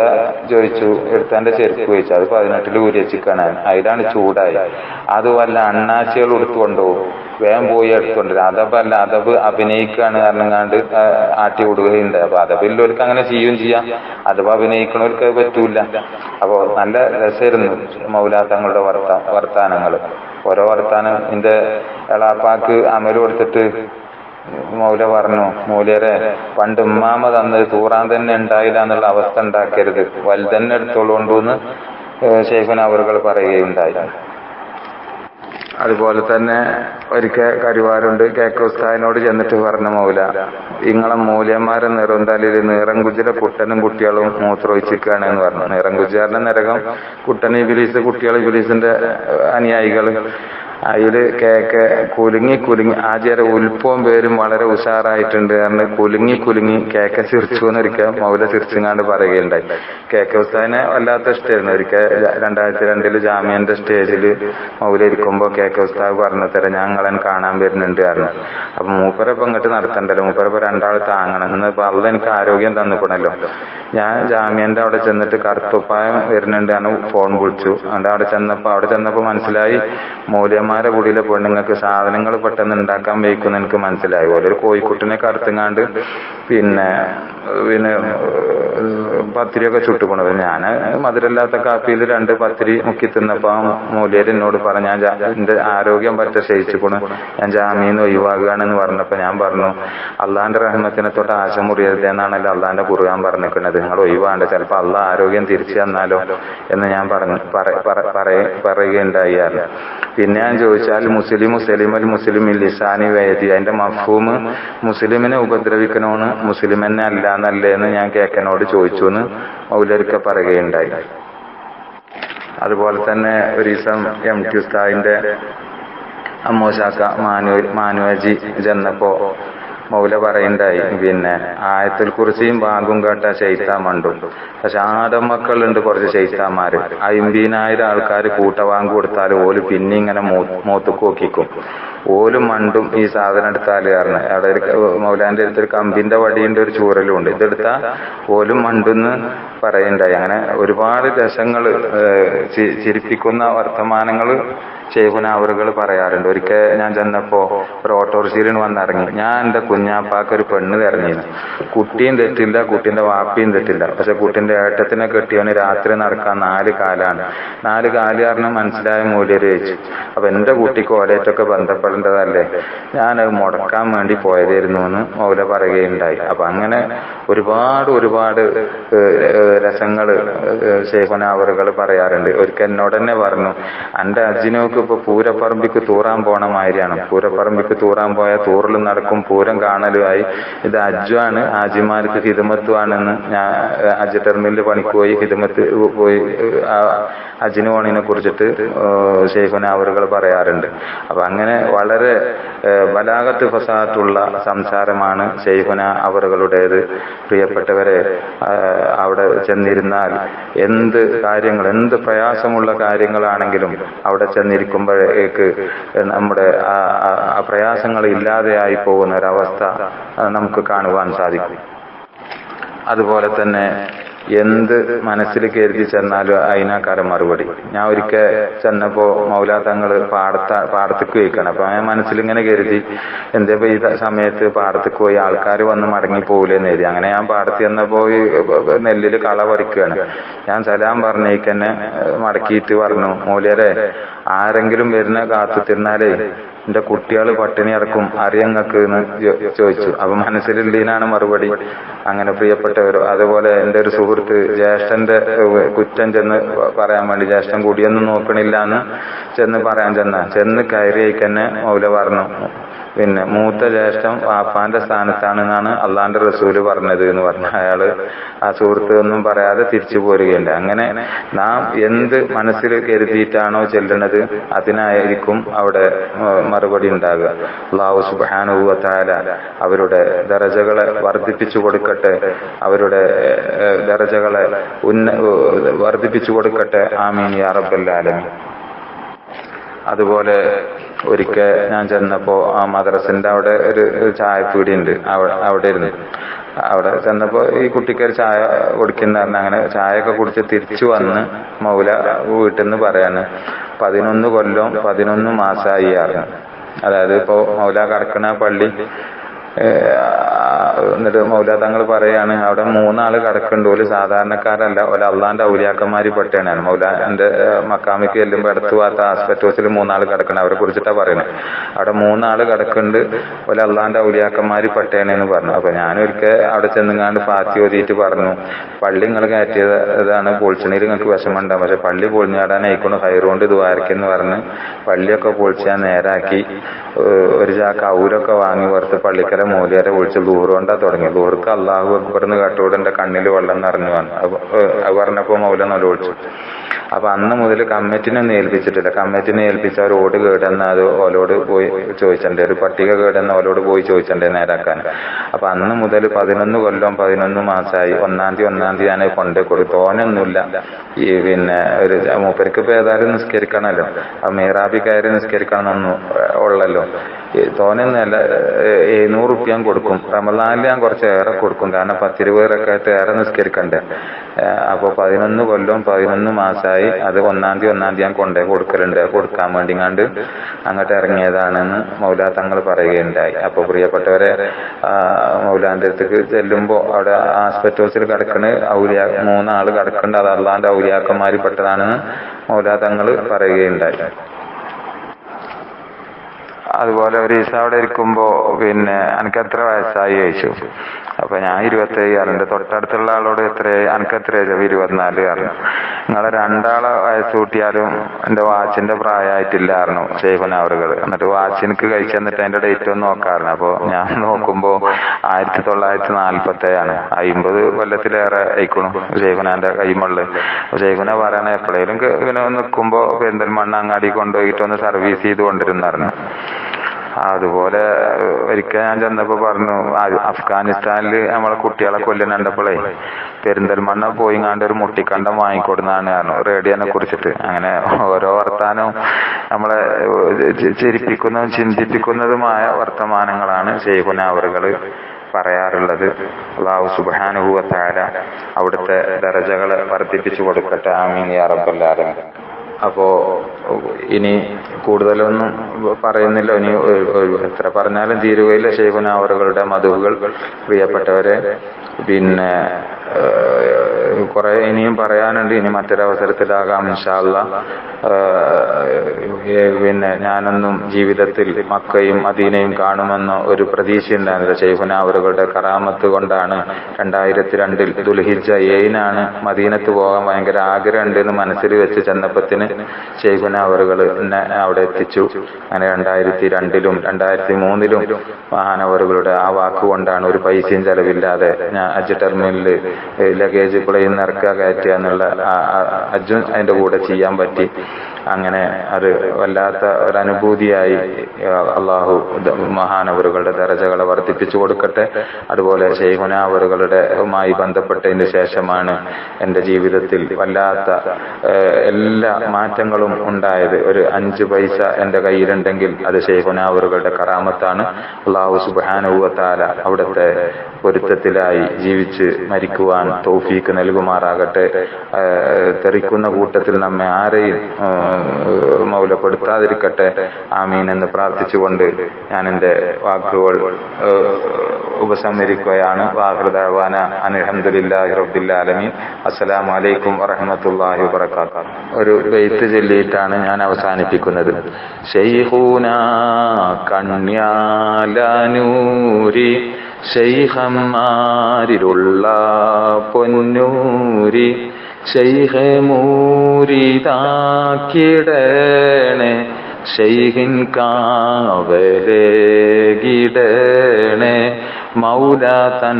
ചോദിച്ചു, എടുത്തന്റെ ചെരുപ്പ് ചോദിച്ചു. അത് 18 ഊരി വെച്ചിക്കാണ്. അതിലാണ് ചൂടായി. അത് വല്ല അണ്ണാച്ചികൾ എടുത്തുകൊണ്ടുപോകും. വേഗം പോയി എടുത്തുകൊണ്ടിരും. അതപ്പല്ല, അതബ് അഭിനയിക്കുകയാണ് കാരണങ്ങാണ്ട് ആട്ടി വിടുകയുണ്ട്. അപ്പൊ അതബില്ലവർക്ക് അങ്ങനെ ചെയ്യുകയും ചെയ്യാം. അതബ് അഭിനയിക്കണവർക്ക് അത് പറ്റൂല. അപ്പൊ നല്ല രസമായിരുന്നു മൗല തങ്ങളുടെ വർത്താനങ്ങള്. ഓരോ വർത്താനം എന്റെ എളാപ്പാക്ക് അമല് കൊടുത്തിട്ട് മൗല പറഞ്ഞു, മൗലിയരെ പണ്ട് ഉമ്മാമ തന്നത് തൂറാൻ തന്നെ ഉണ്ടായില്ല എന്നുള്ള അവസ്ഥ ഉണ്ടാക്കരുത്, വലുതന്നെ എടുത്തോളൂന്ന് ശൈഖുന അവറുകൾ പറയുകയുണ്ടായി. അതുപോലെ തന്നെ ഒരിക്കൽ കരുവാരുണ്ട് കേക്ക് ഉസ്താദിനോട് ചെന്നിട്ട് പറഞ്ഞ മൗല, ഇങ്ങളെ മൂല്യന്മാരെ നെറുന്തലിൽ നീറംകുജിലെ കുട്ടനും കുട്ടികളും മൂത്രമൊഴിച്ചിരിക്കുകയാണ് എന്ന് പറഞ്ഞു. നീറംകുജിയാറിന്റെ നരകം കുട്ടൻ ഇബിലീസ്, കുട്ടികൾ ഇബിലീസിന്റെ അനുയായികൾ. അതില് കേക്ക് കുലുങ്ങി ആചാര ഉൽപ്പവും പേരും വളരെ ഉഷാറായിട്ടുണ്ട് കാരണം കുലുങ്ങി കേക്ക ചിരിച്ചു എന്നൊരിക്കൽ മൗല ചിരിച്ചുങ്ങാണ്ട് പറയുകയുണ്ടായി. കേക്ക ഉസ്താദിനെ വല്ലാത്ത ഇഷ്ടമായിരുന്നു. ഒരിക്കൽ 2002 ജാമ്യന്റെ സ്റ്റേജില് മൗല ഇരിക്കുമ്പോ കേക്ക ഉസ്താദ് പറഞ്ഞു തരാം, ഞങ്ങളെ കാണാൻ വരുന്നുണ്ട് കാരണം. അപ്പൊ മൂപ്പരപ്പം ഇങ്ങോട്ട് നടത്തണ്ടല്ലോ, മൂപ്പരപ്പം 2 ആൾ താങ്ങണം എന്ന്. അള്ള എനിക്ക് ആരോഗ്യം തന്നിക്കണല്ലോ. ഞാൻ ജാമ്യന്റെ അവിടെ ചെന്നിട്ട് കറുത്തുപ്പായം വരുന്നുണ്ട് കാരണം ഫോൺ വിളിച്ചു. അവിടെ ചെന്നപ്പോ മനസ്സിലായി മൗലന്മാരെ കൂടിയിലെ പെണ്ണുങ്ങൾക്ക് സാധനങ്ങൾ പെട്ടെന്ന് ഉണ്ടാക്കാൻ വയ്ക്കുമെന്ന് എനിക്ക് മനസ്സിലായി. ഓരോ കോഴിക്കുട്ടിനെ കറുത്തുങ്ങാണ്ട് പിന്നെ പത്തിരിയൊക്കെ ചുട്ടുകൊണ്ടത്. ഞാൻ മധുരമില്ലാത്ത കാപ്പിയിൽ 2 പത്തിരി മുക്കി തിന്നപ്പോ മൂല്യര് എന്നോട് പറഞ്ഞു, ഞാൻ എന്റെ ആരോഗ്യം പറ്റ ക്ഷയിച്ചുകൊണ്ട് ഞാൻ ജാമീന്ന് ഒഴിവാകുകയാണെന്ന് പറഞ്ഞപ്പോ ഞാൻ പറഞ്ഞു, അള്ളാന്റെ റഹ്മത്തിനെ തൊട്ട് ആശ മുറിയരുത് എന്നാണല്ലോ അള്ളാന്റെ ഖുർആൻ പറഞ്ഞിരിക്കുന്നത്. നിങ്ങൾ ഒഴിവാണ്ട്, ചിലപ്പോ അള്ളാഹ് ആരോഗ്യം തിരിച്ചു തന്നാലോ എന്ന് ഞാൻ പറയുകയുണ്ടായിരുന്നു. പിന്നെ ഞാൻ ചോദിച്ചാൽ മുസ്ലിം ലിസാനി വേദി, അതിന്റെ മഫ്ഹൂം മുസ്ലിമിനെ ഉപദ്രവിക്കണോന്ന് മുസ്ലിമെന്നെ അല്ല എന്നല്ലേ എന്ന് ഞാൻ കേക്കനോട് ചോദിച്ചു എന്ന് മൗലരിക്ക പറയുകയുണ്ടായി. അതുപോലെ തന്നെ ഒരു ദിവസം MT ഉസ്താദിന്റെ അമ്മോശാക്ക മാനുവജി ചെന്നപ്പോ മൗല പറയുണ്ടായി, പിന്നെ ആയത്തുൽ കുർസിയും ബാങ്കും കേട്ട ശൈത്താൻ മണ്ടും. പക്ഷെ ആദമക്കളുണ്ട് കുറച്ച് ശൈത്താന്മാര്, 50,000 ആൾക്കാർ കൂട്ടവാങ്ക് കൊടുത്താൽ ഓല് പിന്നെ ഇങ്ങനെ മൂത്തുക്ക് നോക്കിക്കും, ഓലും മണ്ടും ഈ സാധനം എടുത്താല് കാരണം. അവിടെ മൗലാന്റെ അടുത്തൊരു കമ്പിന്റെ വടിന്റെ ഒരു ചൂരലും ഉണ്ട്, ഇതെടുത്താ ഓലും മണ്ടെന്ന് പറയുണ്ടായി. അങ്ങനെ ഒരുപാട് രസങ്ങള് ചിരിപ്പിക്കുന്ന വർത്തമാനങ്ങള് ശൈഖുന അവറുകൾ പറയാറുണ്ട്. ഒരിക്കൽ ഞാൻ ചെന്നപ്പോ ഒരു ഓട്ടോറിക്ഷയിൽ വന്നിറങ്ങി. ഞാൻ എന്റെ കുഞ്ഞാപ്പാക്ക് ഒരു പെണ്ണ് തെരഞ്ഞിരുന്നു. കുട്ടിയും തെറ്റില്ല, കുട്ടിന്റെ വാപ്പിയും തെറ്റില്ല. പക്ഷെ കുട്ടിന്റെ ഏട്ടത്തിനെ കെട്ടിയവന് രാത്രി നടക്കാൻ 4 കാലാണ്. 4 കാല് കാരണം മനസ്സിലായ മൂല്യര് വെച്ചു. അപ്പൊ എന്റെ കുട്ടിക്ക് ഓലേറ്റൊക്കെ ബന്ധപ്പെടേണ്ടതല്ലേ, ഞാനത് മുടക്കാൻ വേണ്ടി പോയതായിരുന്നു എന്ന് മൗല പറയുകയുണ്ടായി. അപ്പൊ അങ്ങനെ ഒരുപാട് രസങ്ങള് ശൈഖുന അവറുകൾ പറയാറുണ്ട്. ഒരിക്കൽ എന്നോട് തന്നെ പറഞ്ഞു, എന്റെ അജിനോക്ക് നോക്കി ഇപ്പൊ പൂരപ്പറമ്പിക്ക് തൂറാൻ പോണ മാതിരിയാണ്. പൂരപ്പറമ്പിക്ക് തൂറാൻ പോയ തൂറിലും നടക്കും, പൂരം കാണലുമായി. ഇത് ഹജ്ജാണ്, ഹാജിമാർക്ക് ഹിദമത്തുവാണെന്ന് ഞാൻ ഹജ്ജ് ടെർമിനലിൽ പണിക്ക് പോയി ഹിദമത്ത് പോയി ഹജ്ജിന് പോണതിനെ കുറിച്ചിട്ട് ശൈഖുന അവറുകൾ പറയാറുണ്ട്. അപ്പൊ അങ്ങനെ വളരെ ബലാഗത്ത് ഫസാഹത്തുള്ള സംസാരമാണ് ശൈഖുന അവറുകളുടേത്. പ്രിയപ്പെട്ടവരെ, അവിടെ ചെന്നിരുന്നാൽ എന്ത് കാര്യങ്ങൾ, എന്ത് പ്രയാസമുള്ള കാര്യങ്ങളാണെങ്കിലും അവിടെ ചെന്നിരിക്കുമ്പോഴേക്ക് നമ്മുടെ ആ പ്രയാസങ്ങൾ ഇല്ലാതെയായി പോകുന്ന ഒരവസ്ഥ നമുക്ക് കാണുവാൻ സാധിക്കും. അതുപോലെ തന്നെ എന്ത് മനസ്സിൽ കരുതി ചെന്നാലും അതിനാക്കാരം മറുപടി. ഞാൻ ഒരിക്കൽ ചെന്നപ്പോ മൗലാ തങ്ങള് പാടത്തേക്ക് പോയിക്കണം. അപ്പൊ ഞാൻ മനസ്സിലിങ്ങനെ കരുതി, എന്തേപ്പോ ഈ സമയത്ത് പാടത്തേക്ക് പോയി ആൾക്കാർ വന്ന് മടങ്ങി പോകില്ലെന്ന് കരുതി. അങ്ങനെ ഞാൻ പാടത്ത് ചെന്നപ്പോ നെല്ലില് കള പറിക്കുകയാണ്. ഞാൻ സലാം പറഞ്ഞേക്കന്നെ മടക്കിയിട്ട് പറഞ്ഞു, മൂല്യരെ ആരെങ്കിലും വരുന്ന കാത്തുത്തിരുന്നാലേ എന്റെ കുട്ടികൾ പട്ടിണി ഇറക്കും, അറിയങ്ങൾക്ക് എന്ന് ചോദിച്ചു. അപ്പൊ മനസ്സിലുള്ളതിനാണ് മറുപടി. അങ്ങനെ പ്രിയപ്പെട്ടവരോ, അതുപോലെ എന്റെ ഒരു സുഹൃത്ത് ജ്യേഷ്ഠന്റെ കുറ്റം ചെന്ന് പറയാൻ വേണ്ടി, ജ്യേഷ്ഠൻ കുടിയൊന്നും നോക്കണില്ല എന്ന് ചെന്ന് പറയാൻ ചെന്ന് കയറിയേക്കന്നെ മൗല പറഞ്ഞു, പിന്നെ മൂത്ത ജ്യേഷ്ഠൻ വാപ്പാന്റെ സ്ഥാനത്താണെന്നാണ് അള്ളാന്റെ റസൂല് പറഞ്ഞത് എന്ന് പറഞ്ഞു. അയാള് ആ സുഹൃത്ത് ഒന്നും പറയാതെ തിരിച്ചു പോരുകയുണ്ട്. അങ്ങനെ നാം എന്ത് മനസ്സിൽ കരുതിയിട്ടാണോ ചെല്ലുന്നത് അതിനായിരിക്കും അവിടെ മറുപടി ഉണ്ടാകുക. അല്ലാഹു സുബ്ഹാനഹു വ തആല അവരുടെ ദറജകളെ വർദ്ധിപ്പിച്ചു കൊടുക്കട്ടെ, അവരുടെ ദറജകളെ വർദ്ധിപ്പിച്ചു കൊടുക്കട്ടെ. ആമീൻ യാ റബ്ബൽ ആലമീൻ. അതുപോലെ ഒരിക്കൽ ഞാൻ ചെന്നപ്പോ ആ മദ്രസിന്റെ അവിടെ ഒരു ചായപ്പീടി ഉണ്ട്. അവിടെ ഇരുന്ന് അവിടെ ചെന്നപ്പോ ഈ കുട്ടിക്ക് ഒരു ചായ കൊടുക്കുന്ന, അങ്ങനെ ചായയൊക്കെ കുടിച്ച് തിരിച്ചു വന്ന് മൗല വീട്ടിൽ നിന്ന് പറയാണ് 11 കൊല്ലം 11 മാസമായി ആണ്. അതായത് ഇപ്പോ മൗല കടക്കണ പള്ളി, എന്നിട്ട് മൗല തങ്ങൾ പറയാണ് അവിടെ 3 ആള് കിടക്കുന്നുണ്ട്. ഒരു സാധാരണക്കാരല്ല, ഒരു അള്ളാന്റെ ഔലിയാക്കന്മാരി പെട്ടേനാണ്. മൗല എന്റെ മക്കാമിക്ക് ചെല്ലുമ്പോ അടുത്ത് ഭാഗത്ത് ആസ്പെറ്റോസിൽ 3 ആള് കിടക്കണം. അവരെ കുറിച്ചിട്ടാ പറയുന്നത്. അവിടെ 3 ആള് കിടക്കുന്നുണ്ട്, ഒരു അള്ളാന്റെ ഔലിയാക്കന്മാരി പെട്ടേനെന്ന് പറഞ്ഞു. അപ്പൊ ഞാനൊരിക്കൽ അവിടെ ചെന്നുങ്ങാണ്ട് പാത്തി ഓതിയിട്ട് പറഞ്ഞു, പള്ളി നിങ്ങൾ കയറ്റിയതാണ്, പൊളിച്ചണീര് നിങ്ങൾക്ക് വിഷമമുണ്ടാകും, പക്ഷെ പള്ളി പൊളിഞ്ഞാടാനായിക്കൊണ്ട് ഹൈറുകൊണ്ട് ദ്വാരക്കെന്ന് പറഞ്ഞ് പള്ളിയൊക്കെ പൊളിച്ചാൽ നേരാക്കി ഒരു ചാക്ക് ഔരൊക്കെ വാങ്ങി പുറത്ത് പള്ളിക്കര മൂലിയാരെ വിളിച്ച് ദൂറ് കൊണ്ടാ തുടങ്ങി. ദൂർക്ക് അള്ളാഹു അക്ബർന്ന് കേട്ടോടെ എന്റെ കണ്ണിൽ വെള്ളം നിറഞ്ഞു വന്നു. അത് പറഞ്ഞപ്പോ മൗല നല്ല വിളിച്ചു. അപ്പൊ അന്ന് മുതൽ കമ്മിറ്റിനൊന്നും ഏൽപ്പിച്ചിട്ടില്ല. കമ്മിറ്റിനെ ഏൽപ്പിച്ച അവർ ഓട് കേടെന്ന് അത് ഓലോട് പോയി ചോദിച്ചണ്ടേ, ഒരു പട്ടിക കേടെന്ന് ഓലോട് പോയി ചോദിച്ചണ്ടേ നേരാക്കാൻ. അപ്പൊ അന്ന് മുതൽ 11 കൊല്ലം 11 മാസമായി. 1-ാം തീയതി ഞാൻ കൊണ്ടേ കൊടുത്തു. തോനൊന്നുമില്ല. ഈ പിന്നെ ഒരു മൂപ്പർക്ക് ഇപ്പൊ ഏതായാലും നിസ്കരിക്കണമല്ലോ, ആ മീറാബി കയറി നിസ്കരിക്കണമെന്നൊന്നും ഉള്ളല്ലോ. തോനൊന്നുമല്ല, 700 റുപ്യ കൊടുക്കും. റമദാനിൽ ഞാൻ കുറച്ച് ഏറെ കൊടുക്കും, കാരണം 10-20 ആയിട്ട് ഏറെ നിസ്കരിക്കണ്ടേ. അപ്പൊ 11 കൊല്ലം 11 മാസമായി. അത് 1-ാം തീയതി ഞാൻ കൊണ്ടേ കൊടുക്കലുണ്ട്. കൊടുക്കാൻ വേണ്ടി അങ്ങോട്ട് ഇറങ്ങിയതാണെന്ന് മൗലാ തങ്ങൾ പറയുകയുണ്ടായി. അപ്പൊ പ്രിയപ്പെട്ടവരെ, മൗലാന്റെ അടുത്തേക്ക് ചെല്ലുമ്പോ അവിടെ ആസ്പെറ്റോസിൽ കിടക്കണ 3 ആള് കിടക്കേണ്ട, അത് അള്ളാന്റെ ഔലിയാക്കന്മാരിൽ പെട്ടതാണെന്ന് മൗലാ തങ്ങൾ പറയുകയുണ്ടായി. അതുപോലെ ഒരു ദിവസം അവിടെ ഇരിക്കുമ്പോ പിന്നെ എനിക്ക് എത്ര വയസ്സായി ചോദിച്ചു. അപ്പൊ ഞാൻ 27. എന്റെ തൊട്ടടുത്തുള്ള ആളോട് എനിക്ക് എത്ര 24 പറഞ്ഞു. നിങ്ങളെ 2 ആളെ വയസ്സ് കൂട്ടിയാലും എന്റെ വാച്ചിന്റെ പ്രായമായിട്ടില്ല പറഞ്ഞു ശൈഖുന അവറുകൾ. എന്നിട്ട് വാച്ച് എനിക്ക് കഴിച്ചു തന്നിട്ട് അതിന്റെ ഡേറ്റ് ഒന്ന് നോക്കാറുണ്ട്. അപ്പൊ ഞാൻ നോക്കുമ്പോ 1947 ആണ്. 50 കൊല്ലത്തിലേറെ ആയിക്കണു ശൈഖുനാന്റെ കൈമുള്ള. ശൈഖുന പറയണ എപ്പോഴേലും ഇങ്ങനെ നിൽക്കുമ്പോ പെരിന്തൽമണ്ണ അങ്ങാടി കൊണ്ടുപോയിട്ട് ഒന്ന് സർവീസ് ചെയ്ത് കൊണ്ടിരുന്നായിരുന്നു. അതുപോലെ ഒരിക്കൽ ഞാൻ ചെന്നപ്പോ പറഞ്ഞു, അഫ്ഗാനിസ്ഥാനില് നമ്മളെ കുട്ടികളെ കൊല്ലുന്നുണ്ടപ്പോഴേ പെരിന്തൽമണ്ണ പോയിങ്ങാണ്ട് ഒരു മുട്ടിക്കണ്ടം വാങ്ങിക്കൊടുന്നാണ് പറഞ്ഞു റേഡിയോനെ കുറിച്ചിട്ട്. അങ്ങനെ ഓരോ വർത്താനവും നമ്മളെ ചിരിപ്പിക്കുന്നതും ചിന്തിപ്പിക്കുന്നതുമായ വർത്തമാനങ്ങളാണ് ശൈഖുന അവറുകൾ പറയാറുള്ളത്. അല്ലാഹു സുബ്ഹാനഹു വ തആല അവിടുത്തെ ദറജകളെ വർദ്ധിപ്പിച്ചു കൊടുക്കട്ടെ. ആമീൻ യാ റബ്ബൽ ആലമീൻ. അപ്പോ ഇനി കൂടുതലൊന്നും പറയുന്നില്ല. ഇനി എത്ര പറഞ്ഞാലും തീരുകയില്ല ശൈഖുന അവറുകളുടെ മദ്ഹുകൾ. പ്രിയപ്പെട്ടവരെ, പിന്നെ കുറെ ഇനിയും പറയാനുണ്ട്. ഇനി മറ്റൊരവസരത്തിലാകാം ഇൻഷാ അല്ലാഹ്. പിന്നെ ഞാനൊന്നും ജീവിതത്തിൽ മക്കയും മദീനയും കാണുമെന്ന് ഒരു പ്രതീക്ഷ ഉണ്ടായിരുന്നില്ല. ശൈഖുന അവരുടെ കറാമത്ത് കൊണ്ടാണ് 2002 ദുൽഹിജ്ജ 7 മദീനത്ത് പോകാൻ ഭയങ്കര ആഗ്രഹമുണ്ട് എന്ന് മനസ്സിൽ വെച്ച് ചെന്നപ്പത്തിന് ശൈഖുന അവറുകൾ എന്നെ അവിടെ എത്തിച്ചു. അങ്ങനെ 2002 2003 മഹാനവറുകളുടെ ആ വാക്കുകൊണ്ടാണ് ഒരു പൈസയും ചെലവില്ലാതെ ഞാൻ ഹജ്ജ് ടെർമിനലിൽ ലഗേജ് പ്ലെയിൻ ഇറക്കുക കയറ്റുക എന്നുള്ള ഹജ്ജും അതിന്റെ കൂടെ ചെയ്യാൻ പറ്റി. അങ്ങനെ അത് വല്ലാത്ത ഒരനുഭൂതിയായി. അള്ളാഹു മഹാനവറുകളുടെ ദറജകളെ വർദ്ധിപ്പിച്ചു കൊടുക്കട്ടെ. അതുപോലെ ശൈഖുന അവറുകളുടെയുമായി ബന്ധപ്പെട്ടതിന് ശേഷമാണ് എൻ്റെ ജീവിതത്തിൽ വല്ലാത്ത എല്ലാ മാറ്റങ്ങളും ഉണ്ടായത്. ഒരു 5 പൈസ എൻ്റെ കയ്യിലുണ്ടെങ്കിൽ അത് ശൈഖുന അവറുകളുടെ കറാമത്താണ്. അള്ളാഹു സുബ്ഹാനഹു വ തആല അവിടുത്തെ പൊരുത്തത്തിലായി ജീവിച്ച് മരിക്കുവാൻ തൗഫീക്ക് നൽകുമാറാകട്ടെ. തെറിക്കുന്ന കൂട്ടത്തിൽ നമ്മെ ആരെയും മൗലപ്പെടുത്താതിരിക്കട്ടെ. ആമീൻ എന്ന് പ്രാർത്ഥിച്ചുകൊണ്ട് ഞാൻ എൻ്റെ വാക്കുകൾ ഉപസംഹരിക്കുകയാണ്. വാഖിറു ദഅവാന അൽഹംദുലില്ലാഹി റബ്ബിൽ ആലമീൻ. അസ്സലാമു അലൈക്കും വറഹ്മത്തുള്ളാഹി വബറകാതുഹു. ഒരു ബൈത്ത് ചൊല്ലിയിട്ടാണ് ഞാൻ അവസാനിപ്പിക്കുന്നത്. ശൈഖുനാ കണ്യാലനൂരി ശൈഖന്മാരിലുള്ള പൊന്നൂരി ശൈഖെ മൂരിതാക്കിടണേ ശൈഖിൻ കാവലേകിടണേ മൗല തൻ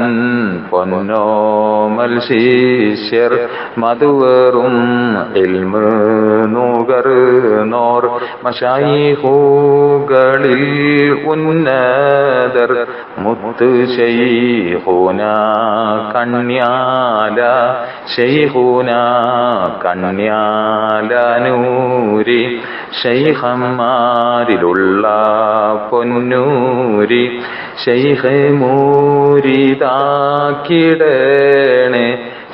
പൊന്നോമൽ ശിഷ്യർ മധുവറും ഇൽമ് നുകർന്നോർ മശായിഖുകളിൽ ഉന്നതർ മുത്ത് ശൈഖുന കണ്യാല ശൈഖുന കണ്യാല നൂരി ശൈഖന്മാരിലുള്ള പൊന്നൂരി ശൈഖെ മൂരിതാക്കിടണേ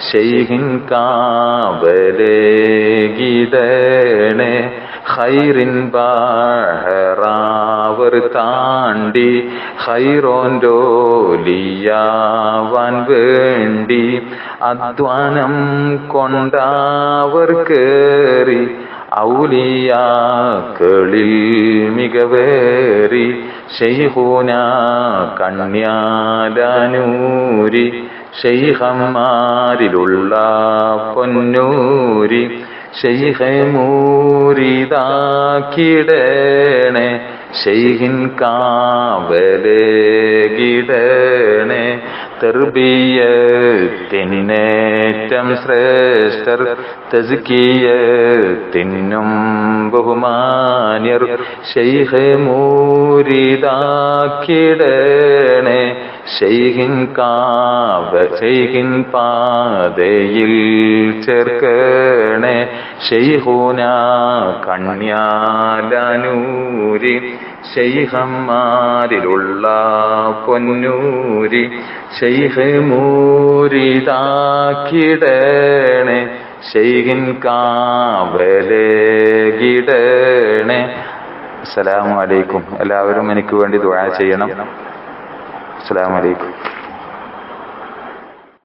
ശൈഖിൻ കാവലേകിടണേ ഖൈറിൻ ബഹറാവർ താണ്ടി ഖൈറോൻഡോലിയാവാൻ വേണ്ടി അധ്വാനം കൊണ്ടവർ കേറി ഔലിയാക്കളിൽ മികവേറി ശൈഖുന കണ്യാലനൂരി ശൈഖന്മാരിലുള്ള പൊന്നൂരി ശൈഖെ മൂരിതാക്കിടണേ ശൈഖിൻ കാവലേകിടണേ തർബിയത്തിനേറ്റം ശ്രേഷ്ഠർ തസ്കിയത്തിനും ബഹുമാന്യർ ശൈഖെ മൂരിതാക്കിടണേ ശൈഖിൻ പാതയിൽ ചേർക്കണേ ശൈഖുന കണ്യാലനൂരി ശൈഖന്മാരിലുള്ള പൊന്നൂരി ശൈഖെ മൂരിതാക്കിടണേ ശൈഖിൻ കാവലേകിടണേ. അസ്സലാമു അലൈക്കും. എല്ലാവരും എനിക്ക് വേണ്ടി ദുആ ചെയ്യണം. അസ്സലാമു അലൈക്കും.